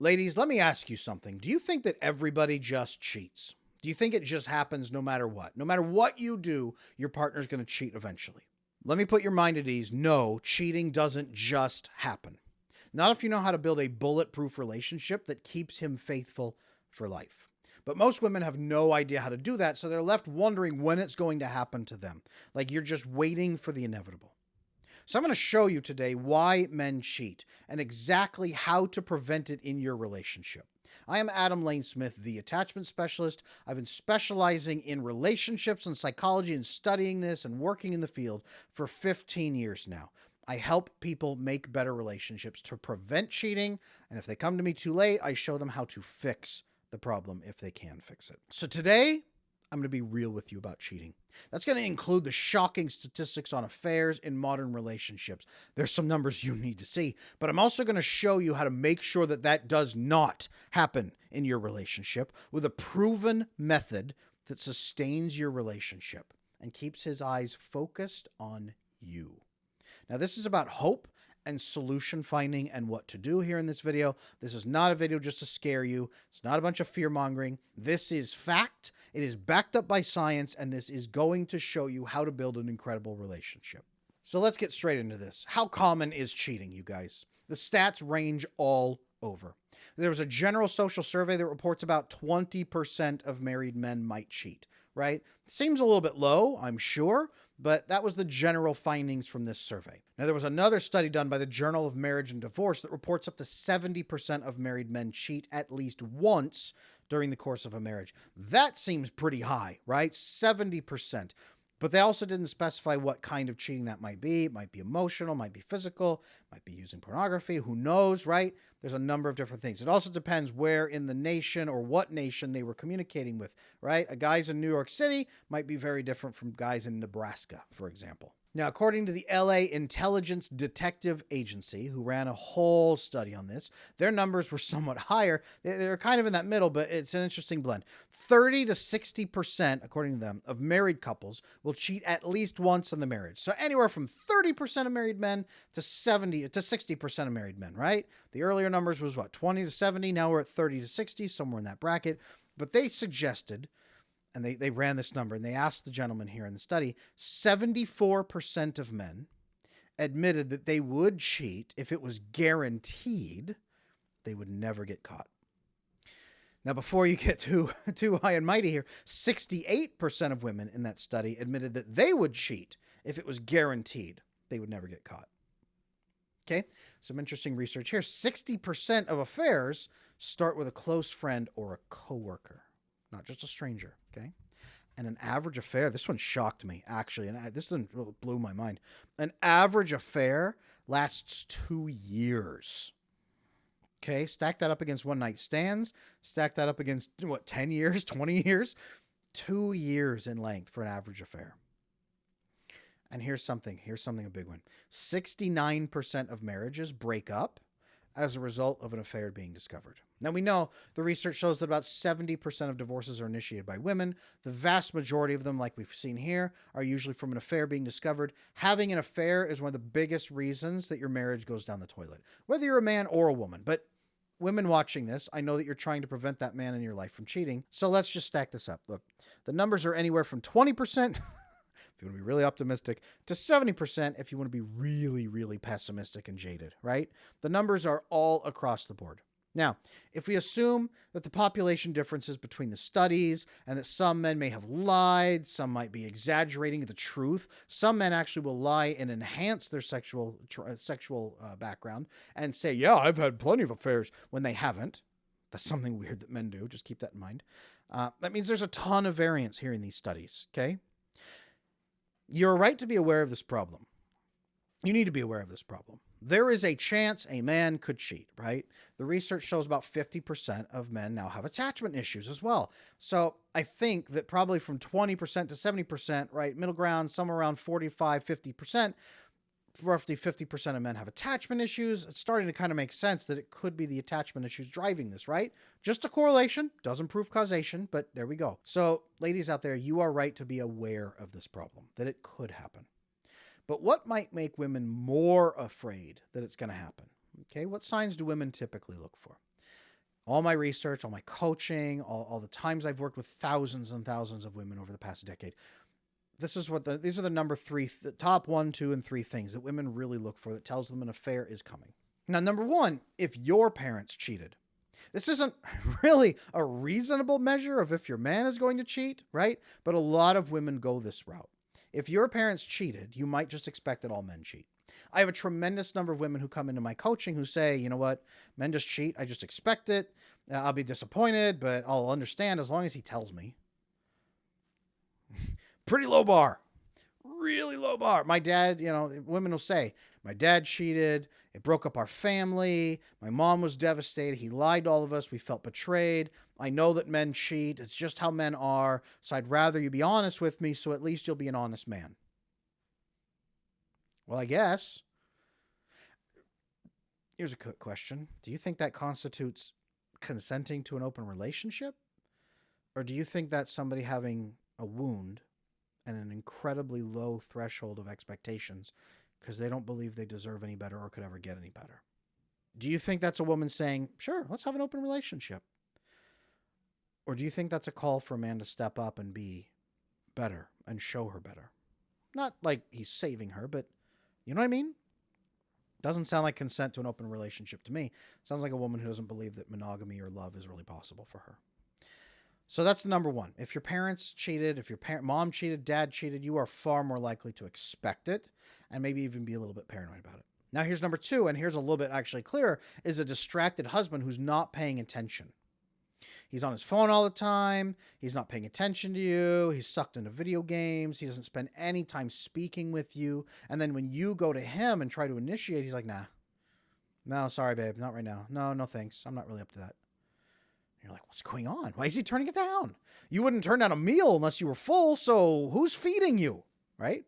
Ladies, let me ask you something. Do you think that everybody just cheats? Do you think it just happens no matter what? No matter what you do, your partner's going to cheat eventually. Let me put your mind at ease. No, cheating doesn't just happen. Not if you know how to build a bulletproof relationship that keeps him faithful for life. But most women have no idea how to do that, so they're left wondering when it's going to happen to them. Like you're just waiting for the inevitable. So I'm going to show you today why men cheat and exactly how to prevent it in your relationship. I am Adam Lane Smith, the attachment specialist. I've been specializing in relationships and psychology and studying this and working in the field for 15 years now. I help people make better relationships to prevent cheating, and if they come to me too late, I show them how to fix the problem if they can fix it. So today, I'm going to be real with you about cheating. That's going to include the shocking statistics on affairs in modern relationships. There's some numbers you need to see, but I'm also going to show you how to make sure that that does not happen in your relationship with a proven method that sustains your relationship and keeps his eyes focused on you. Now, this is about hope and solution finding and what to do here in this video. This is not a video just to scare you. It's not a bunch of fear mongering. This is fact. It is backed up by science, and this is going to show you how to build an incredible relationship. So let's get straight into this. How common is cheating, you guys? The stats range all over. There was a general social survey that reports about 20% of married men might cheat, right? Seems a little bit low, I'm sure, but that was the general findings from this survey. Now, there was another study done by the Journal of Marriage and Divorce that reports up to 70% of married men cheat at least once during the course of a marriage. That seems pretty high, right? 70%. But they also didn't specify what kind of cheating that might be. It might be emotional, might be physical, might be using pornography. Who knows, right? There's a number of different things. It also depends where in the nation or what nation they were communicating with, right? A guys in New York City might be very different from guys in Nebraska, for example. Now, according to the LA Intelligence Detective Agency, who ran a whole study on this, their numbers were somewhat higher. They're kind of in that middle, but it's an interesting blend. 30 to 60%, according to them, of married couples will cheat at least once in the marriage. So anywhere from 30% of married men to 70 to 60% of married men, right? The earlier numbers was what, 20 to 70? Now we're at 30 to 60, somewhere in that bracket. But they suggested, and they ran this number, and they asked the gentleman here in the study, 74% of men admitted that they would cheat if it was guaranteed they would never get caught. Now, before you get too high and mighty here, 68% of women in that study admitted that they would cheat if it was guaranteed they would never get caught. Okay, some interesting research here. 60% of affairs start with a close friend or a coworker, not just a stranger, okay? And an average affair, this one shocked me, actually, and this one blew my mind. An average affair lasts 2 years. Okay, stack that up against one-night stands. Stack that up against, 10 years, 20 years? 2 years in length for an average affair. And here's something a big one. 69% of marriages break up as a result of an affair being discovered. Now, we know the research shows that about 70% of divorces are initiated by women. The vast majority of them, like we've seen here, are usually from an affair being discovered. Having an affair is one of the biggest reasons that your marriage goes down the toilet, whether you're a man or a woman. But women watching this, I know that you're trying to prevent that man in your life from cheating. So let's just stack this up. Look, the numbers are anywhere from 20%, if you want to be really optimistic, to 70% if you want to be really, really pessimistic and jaded, right? The numbers are all across the board. Now, if we assume that the population differences between the studies and that some men may have lied, some might be exaggerating the truth, some men actually will lie and enhance their sexual background and say, yeah, I've had plenty of affairs, when they haven't. That's something weird that men do. Just keep that in mind. That means there's a ton of variance here in these studies, okay? You're right to be aware of this problem. You need to be aware of this problem. There is a chance a man could cheat, right? The research shows about 50% of men now have attachment issues as well. So I think that probably from 20% to 70%, right? Middle ground, somewhere around 45, 50%, roughly 50% of men have attachment issues. It's starting to kind of make sense that it could be the attachment issues driving this, right? Just a correlation, doesn't prove causation, but there we go. So ladies out there, you are right to be aware of this problem, that it could happen. But what might make women more afraid that it's going to happen? Okay, what signs do women typically look for? All my research, all my coaching, all the times I've worked with thousands and thousands of women over the past decade, these are the number three, the top 1, 2, and 3 things that women really look for that tells them an affair is coming. Now, number 1, if your parents cheated. This isn't really a reasonable measure of if your man is going to cheat, right? But a lot of women go this route. If your parents cheated, you might just expect that all men cheat. I have a tremendous number of women who come into my coaching who say, you know what, men just cheat. I just expect it. I'll be disappointed, but I'll understand as long as he tells me. Pretty low bar. Really low bar. My dad, women will say, my dad cheated. It broke up our family. My mom was devastated. He lied to all of us. We felt betrayed. I know that men cheat. It's just how men are. So I'd rather you be honest with me so at least you'll be an honest man. Well, I guess. Here's a quick question. Do you think that constitutes consenting to an open relationship? Or do you think that's somebody having a wound and an incredibly low threshold of expectations because they don't believe they deserve any better or could ever get any better? Do you think that's a woman saying, sure, let's have an open relationship? Or do you think that's a call for a man to step up and be better and show her better? Not like he's saving her, but you know what I mean? Doesn't sound like consent to an open relationship to me. Sounds like a woman who doesn't believe that monogamy or love is really possible for her. So that's the number 1. If your parents cheated, if your mom cheated, dad cheated, you are far more likely to expect it and maybe even be a little bit paranoid about it. Now here's number 2, and here's a little bit actually clearer, is a distracted husband who's not paying attention. He's on his phone all the time. He's not paying attention to you. He's sucked into video games. He doesn't spend any time speaking with you. And then when you go to him and try to initiate, he's like, nah, no, sorry, babe, not right now. No, thanks. I'm not really up to that. You're like, what's going on? Why is he turning it down? You wouldn't turn down a meal unless you were full, so who's feeding you, right?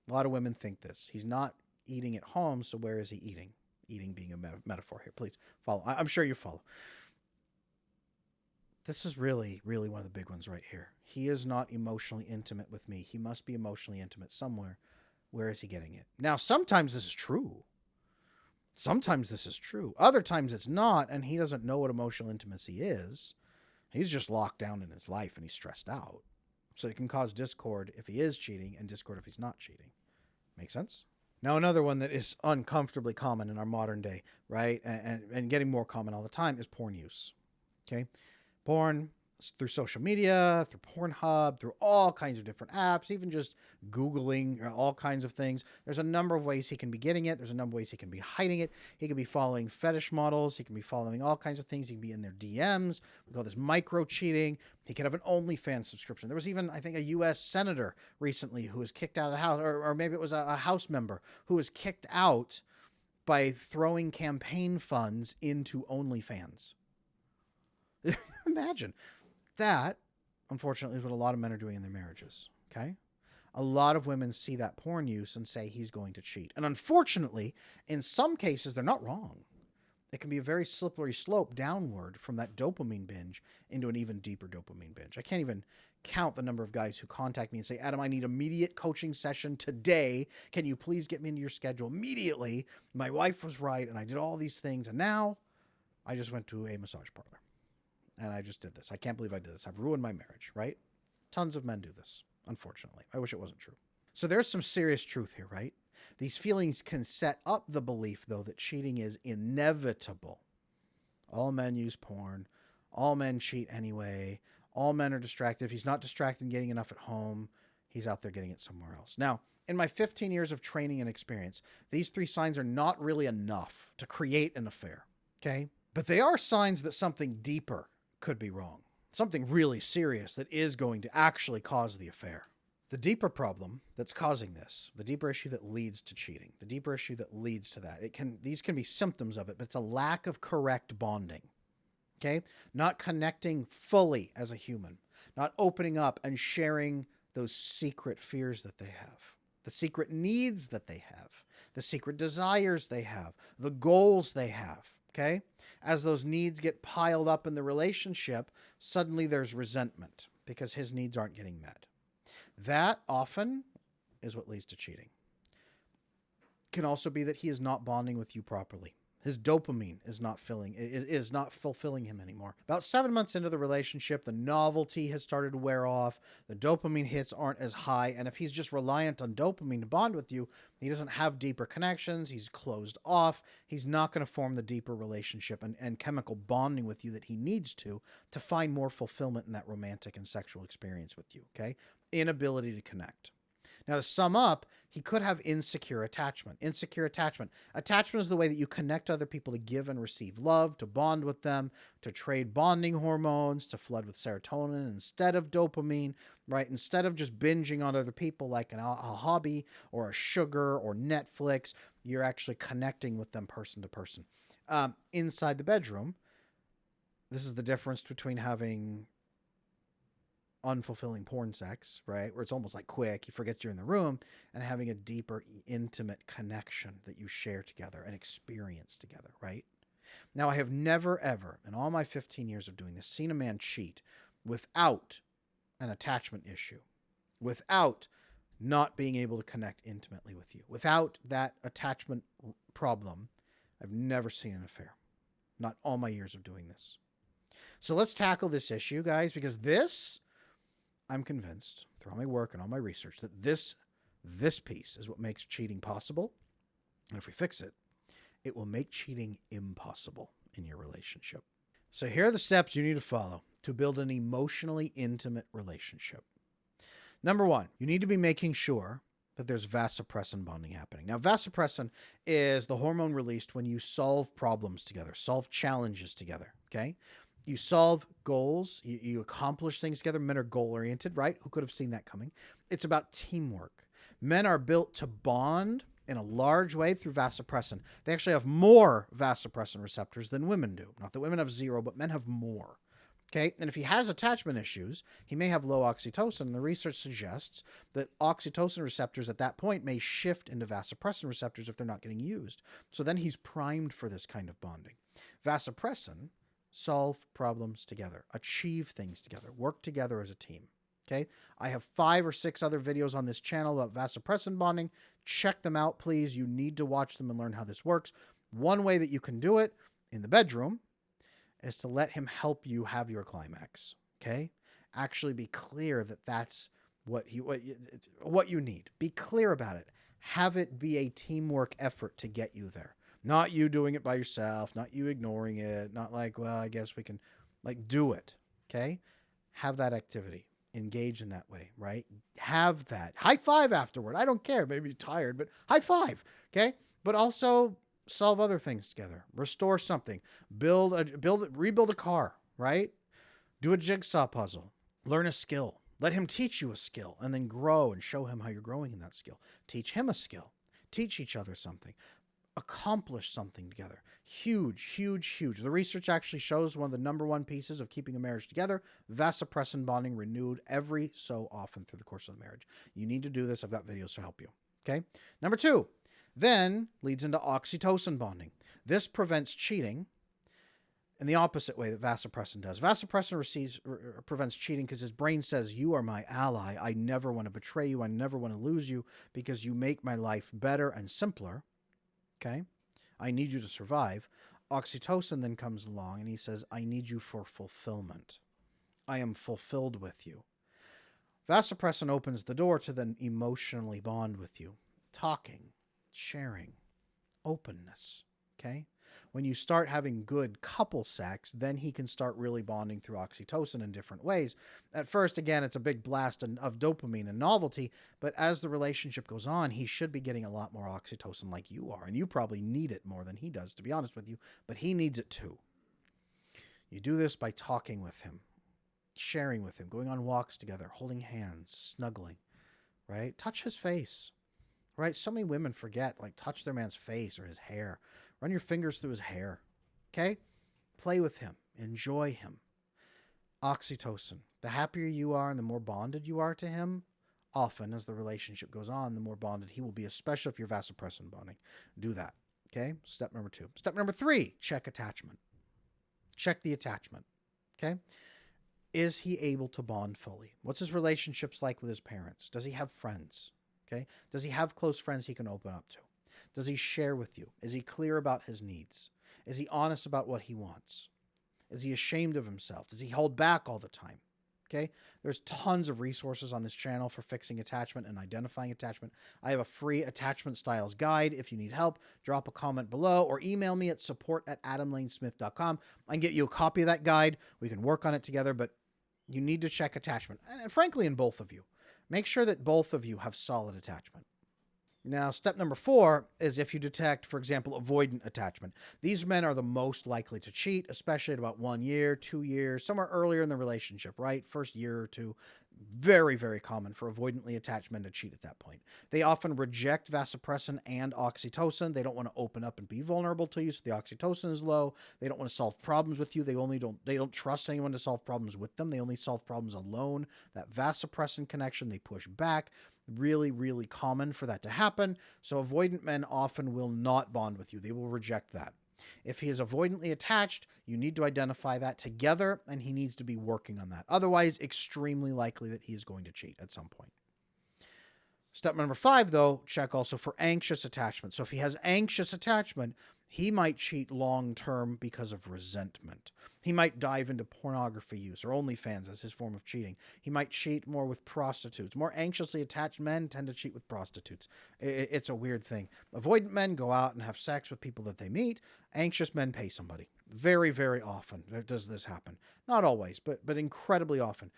A lot of women think this. He's not eating at home, so where is he eating? Eating being a metaphor here. Please follow. I'm sure you follow. This is really, really one of the big ones right here. He is not emotionally intimate with me. He must be emotionally intimate somewhere. Where is he getting it? Now, sometimes this is true. Sometimes this is true. Other times it's not, and he doesn't know what emotional intimacy is. He's just locked down in his life, and he's stressed out. So it can cause discord if he is cheating and discord if he's not cheating. Make sense? Now, another one that is uncomfortably common in our modern day, right, and getting more common all the time is porn use. Okay? Porn through social media, through Pornhub, through all kinds of different apps, even just Googling all kinds of things. There's a number of ways he can be getting it. There's a number of ways he can be hiding it. He can be following fetish models. He can be following all kinds of things. He can be in their DMs. We call this micro cheating. He could have an OnlyFans subscription. There was even, I think, a U.S. senator recently who was kicked out of the House, or maybe it was a House member who was kicked out by throwing campaign funds into OnlyFans. Imagine. That, unfortunately, is what a lot of men are doing in their marriages, okay? A lot of women see that porn use and say he's going to cheat. And unfortunately, in some cases, they're not wrong. It can be a very slippery slope downward from that dopamine binge into an even deeper dopamine binge. I can't even count the number of guys who contact me and say, Adam, I need immediate coaching session today. Can you please get me into your schedule immediately? My wife was right, and I did all these things, and now I just went to a massage parlor. And I just did this. I can't believe I did this. I've ruined my marriage, right? Tons of men do this, unfortunately. I wish it wasn't true. So there's some serious truth here, right? These feelings can set up the belief, though, that cheating is inevitable. All men use porn. All men cheat anyway. All men are distracted. If he's not distracted and getting enough at home, he's out there getting it somewhere else. Now, in my 15 years of training and experience, these 3 signs are not really enough to create an affair, okay? But they are signs that something deeper could be wrong. Something really serious that is going to actually cause the affair. The deeper problem that's causing this, the deeper issue that leads to cheating, the deeper issue that leads to that, these can be symptoms of it, but it's a lack of correct bonding. Okay? Not connecting fully as a human, not opening up and sharing those secret fears that they have, the secret needs that they have, the secret desires they have, the goals they have. Okay? As those needs get piled up in the relationship, suddenly there's resentment because his needs aren't getting met. That often is what leads to cheating. It can also be that he is not bonding with you properly. His dopamine is not fulfilling him anymore. About 7 months into the relationship, the novelty has started to wear off. The dopamine hits aren't as high. And if he's just reliant on dopamine to bond with you, he doesn't have deeper connections. He's closed off. He's not going to form the deeper relationship and chemical bonding with you that he needs to find more fulfillment in that romantic and sexual experience with you. Okay? Inability to connect. Now, to sum up, he could have insecure attachment. Insecure attachment. Attachment is the way that you connect other people to give and receive love, to bond with them, to trade bonding hormones, to flood with serotonin instead of dopamine, right? Instead of just binging on other people like a hobby or a sugar or Netflix, you're actually connecting with them person to person. Inside the bedroom, this is the difference between having unfulfilling porn sex, right? Where it's almost like quick, you forget you're in the room, and having a deeper, intimate connection that you share together and experience together, right? Now, I have never, ever, in all my 15 years of doing this, seen a man cheat without an attachment issue, without not being able to connect intimately with you, without that attachment problem. I've never seen an affair, not all my years of doing this. So let's tackle this issue, guys, because this, I'm convinced through all my work and all my research that this piece is what makes cheating possible. And if we fix it, it will make cheating impossible in your relationship. So here are the steps you need to follow to build an emotionally intimate relationship. Number one, you need to be making sure that there's vasopressin bonding happening. Now, vasopressin is the hormone released when you solve problems together, solve challenges together, okay? You solve goals, you accomplish things together. Men are goal-oriented, right? Who could have seen that coming? It's about teamwork. Men are built to bond in a large way through vasopressin. They actually have more vasopressin receptors than women do. Not that women have zero, but men have more. Okay? And if he has attachment issues, he may have low oxytocin. And the research suggests that oxytocin receptors at that point may shift into vasopressin receptors if they're not getting used. So then he's primed for this kind of bonding. Vasopressin solve problems together, achieve things together, work together as a team. Okay. I have 5 or 6 other videos on this channel about vasopressin bonding. Check them out, please. You need to watch them and learn how this works. One way that you can do it in the bedroom is to let him help you have your climax. Okay. Actually be clear that that's what you need. Be clear about it. Have it be a teamwork effort to get you there. Not you doing it by yourself, not you ignoring it, not like, well, I guess we can, like, do it, okay? Have that activity. Engage in that way, right? Have that. High five afterward. I don't care. Maybe you're tired, but high five, okay? But also solve other things together. Restore something. Rebuild a car, right? Do a jigsaw puzzle. Learn a skill. Let him teach you a skill and then grow and show him how you're growing in that skill. Teach him a skill. Teach each other something. Accomplish something together. Huge, huge, huge. The research actually shows one of the number one pieces of keeping a marriage together, vasopressin bonding renewed every so often through the course of the marriage. You need to do this. I've got videos to help you. Okay. Number 2, then leads into oxytocin bonding. This prevents cheating in the opposite way that vasopressin does. Vasopressin prevents cheating because his brain says, you are my ally. I never want to betray you. I never want to lose you because you make my life better and simpler. Okay, I need you to survive. Oxytocin then comes along and he says, I need you for fulfillment. I am fulfilled with you. Vasopressin opens the door to then emotionally bond with you. Talking, sharing, openness. Okay, when you start having good couple sex, then he can start really bonding through oxytocin in different ways. At first, again, it's a big blast of dopamine and novelty, but as the relationship goes on, he should be getting a lot more oxytocin like you are, and you probably need it more than he does, to be honest with you, but he needs it too. You do this by talking with him, sharing with him, going on walks together, holding hands, snuggling, right? Touch his face, right? So many women forget, like, touch their man's face or his hair. Run your fingers through his hair, okay? Play with him. Enjoy him. Oxytocin. The happier you are and the more bonded you are to him, often as the relationship goes on, the more bonded he will be, especially if you're vasopressin bonding. Do that, okay? Step number 2. Step number 3, check attachment. Check the attachment, okay? Is he able to bond fully? What's his relationships like with his parents? Does he have friends, okay? Does he have close friends he can open up to? Does he share with you? Is he clear about his needs? Is he honest about what he wants? Is he ashamed of himself? Does he hold back all the time? Okay, there's tons of resources on this channel for fixing attachment and identifying attachment. I have a free attachment styles guide. If you need help, drop a comment below or email me at support@adamlanesmith.com. I can get you a copy of that guide. We can work on it together, but you need to check attachment. And frankly, in both of you, make sure that both of you have solid attachment. Now, step number 4 is if you detect, for example, avoidant attachment. These men are the most likely to cheat, especially at about 1 year, 2 years, somewhere earlier in the relationship, right? First year or two. Very, very common for avoidantly attached men to cheat at that point. They often reject vasopressin and oxytocin. They don't want to open up and be vulnerable to you, so the oxytocin is low. They don't want to solve problems with you. They don't trust anyone to solve problems with them. They only solve problems alone. That vasopressin connection, they push back. Really, really common for that to happen. So avoidant men often will not bond with you. They will reject that. If he is avoidantly attached, you need to identify that together, and he needs to be working on that. Otherwise, extremely likely that he is going to cheat at some point. Step number 5, though, check also for anxious attachment. So if he has anxious attachment, he might cheat long-term because of resentment. He might dive into pornography use or OnlyFans as his form of cheating. He might cheat more with prostitutes. More anxiously attached men tend to cheat with prostitutes. It's a weird thing. Avoidant men go out and have sex with people that they meet. Anxious men pay somebody. Very, very often does this happen. Not always, but incredibly often.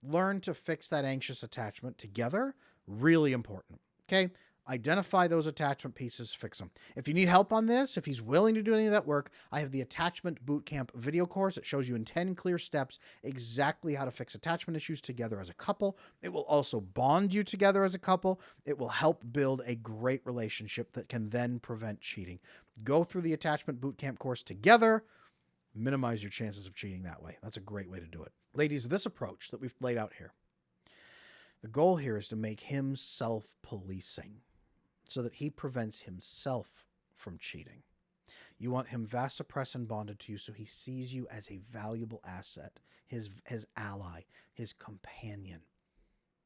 Learn to fix that anxious attachment together. Really important. Okay? Identify those attachment pieces, fix them. If you need help on this, if he's willing to do any of that work, I have the Attachment Bootcamp video course. It shows you in 10 clear steps exactly how to fix attachment issues together as a couple. It will also bond you together as a couple. It will help build a great relationship that can then prevent cheating. Go through the Attachment Bootcamp course together. Minimize your chances of cheating that way. That's a great way to do it. Ladies, this approach that we've laid out here, the goal here is to make him self-policing, so that he prevents himself from cheating. You want him vasopressin bonded to you so he sees you as a valuable asset, his ally, his companion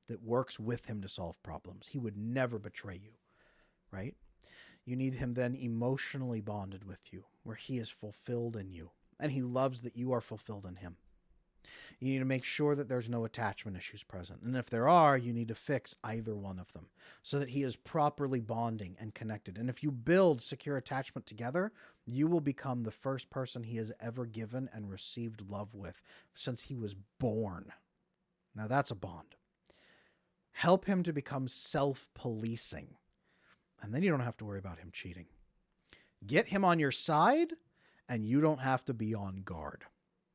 that works with him to solve problems. He would never betray you, right? You need him then emotionally bonded with you, where he is fulfilled in you, and he loves that you are fulfilled in him. You need to make sure that there's no attachment issues present. And if there are, you need to fix either one of them so that he is properly bonding and connected. And if you build secure attachment together, you will become the first person he has ever given and received love with since he was born. Now that's a bond. Help him to become self-policing. And then you don't have to worry about him cheating. Get him on your side, and you don't have to be on guard.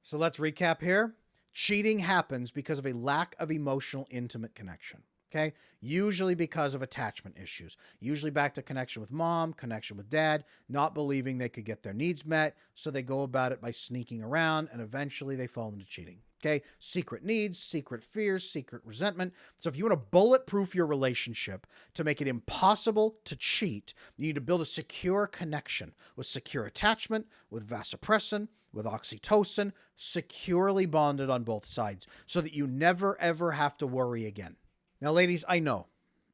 So let's recap here. Cheating happens because of a lack of emotional, intimate connection. Okay? Usually because of attachment issues. Usually back to connection with mom, connection with dad, not believing they could get their needs met. So they go about it by sneaking around, and eventually they fall into cheating. Okay? Secret needs, secret fears, secret resentment. So if you want to bulletproof your relationship to make it impossible to cheat, you need to build a secure connection with secure attachment, with vasopressin, with oxytocin, securely bonded on both sides so that you never, ever have to worry again. Now, ladies, I know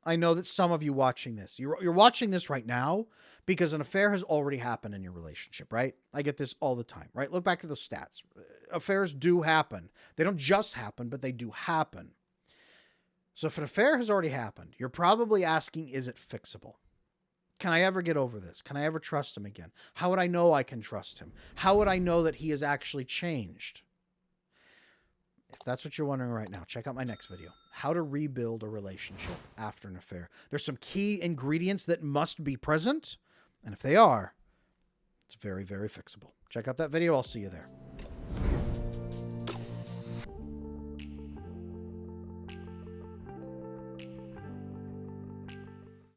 that some of you watching this, you're watching this right now because an affair has already happened in your relationship, right? I get this all the time, right? Look back at those stats. Affairs do happen. They don't just happen, but they do happen. So if an affair has already happened, you're probably asking, is it fixable? Can I ever get over this? Can I ever trust him again? How would I know I can trust him? How would I know that he has actually changed? If that's what you're wondering right now, check out my next video. How to rebuild a relationship after an affair. There's some key ingredients that must be present. And if they are, it's very, very fixable. Check out that video. I'll see you there.